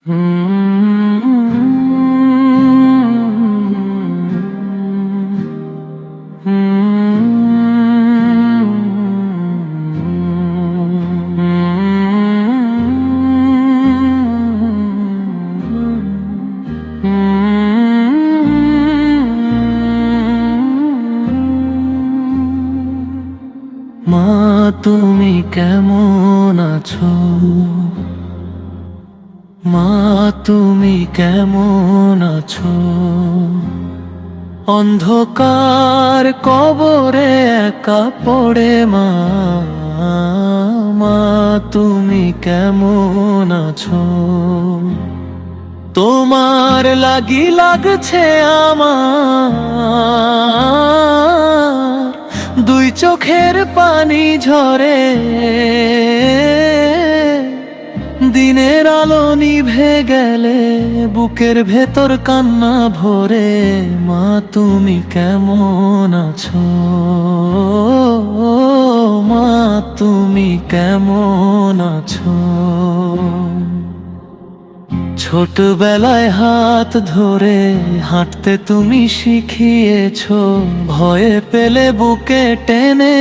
মা তুমি কেমন আছো? মা তুমি কেমন আছো? অন্ধকার কবরে একা পড়ে মা, মা তুমি কেমন আছো? তোমার লাগছে আমার দুই চোখের পানি ঝরে, দিনের আলো নিভে গেলে বুকের ভেতর কান্না ভরে। মা তুমি কেমন আছো? মা তুমি কেমন আছো? ছোটবেলায় হাত ধরে হাঁটতে তুমি শিখিয়েছো, ভয়ে পেলে বুকে টেনে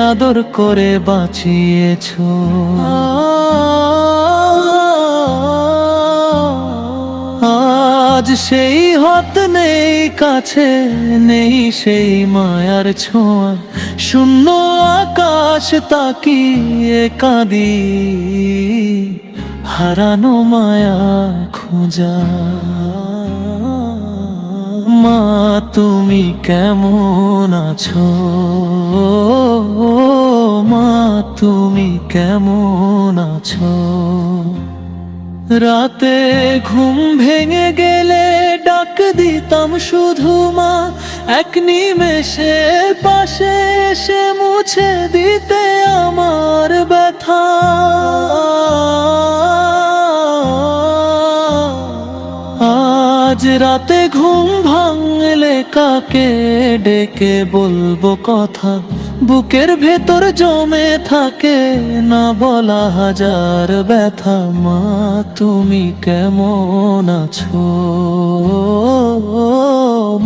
আদর করে বাঁচিয়েছো। আজ সেই হাত নেই কাছে, নেই সেই মায়ার ছোঁয়া, শূন্য আকাশ তাকিয়ে কাঁদি, হারানো মায়া খোঁজা। মা তুমি কেমন আছো? মা তুমি কেমন আছো? রাতে ঘুম ভেঙে গেলে ডাক দিতাম শুধু মা, এক নিমেষে পাশে এসে মুছে দিতে আমার ব্যথা। আজ রাতে ঘুম ভাঙলে কাকে ডেকে বলবো কথা, বুকের ভেতর জমে থাকে না বলা হাজার ব্যথা। মা তুমি কেমন আছো?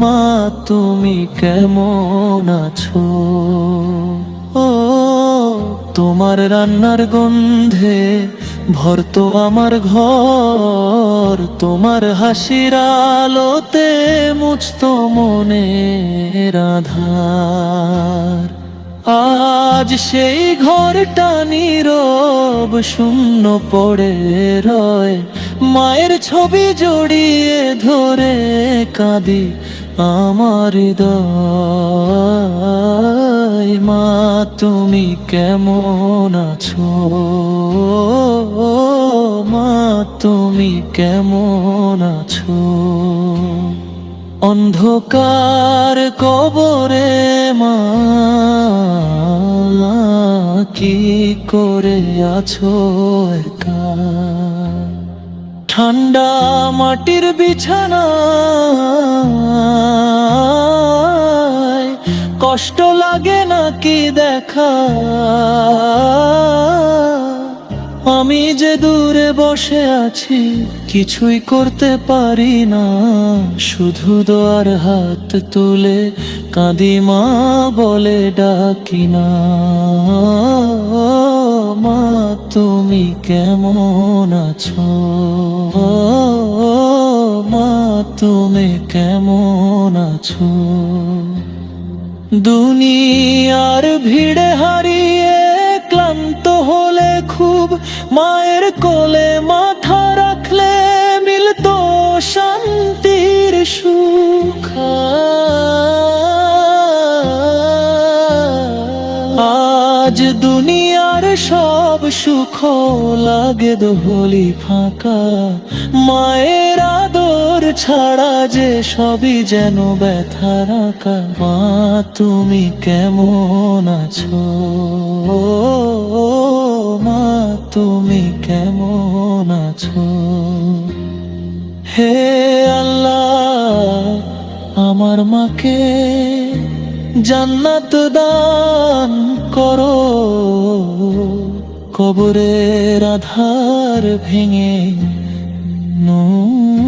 মা তুমি কেমন আছো? ও তোমার রান্নার গন্ধে ভরতো আমার ঘর, তোমার হাসির আলোতে মুছতো মনের আধার। আজ সেই ঘরটা নীরব শূন্য পড়ে রয়, মায়ের ছবি জড়িয়ে ধরে কাঁদি আমার হৃদয়। মা তুমি কেমন আছো? মা তুমি কেমন আছো? অন্ধকার কবরে মা কি করে আছো একা? ঠান্ডা মাটির বিছানায় কষ্ট লাগে নাকি দেখা? আমি যে দূরে বসে আছি কিছুই করতে পারি না, শুধু দোয়ার হাত তুলে কাঁদি মা বলে ডাকি না। মা তুমি কেমন আছো? মা তুমি কেমন আছো? দুনিয়ার ভিড়ে হারিয়ে ক্লান্ত হলে খুব মায়ের কোলে মাথা রাখলে মিলতো শান্তির সুখ। আজ দুনিয়ার সব সুখ লাগে দোহলি ফাঁকা, মায়ের আদর ছাড়া যে সবই যেন ব্যথার আঁকা। মা তুমি কেমন আছো? মা তুমি কেমন আছো? হে আল্লাহ আমার মাকে জান্নাত দান করো, কবরের আধার ভেঙে নূর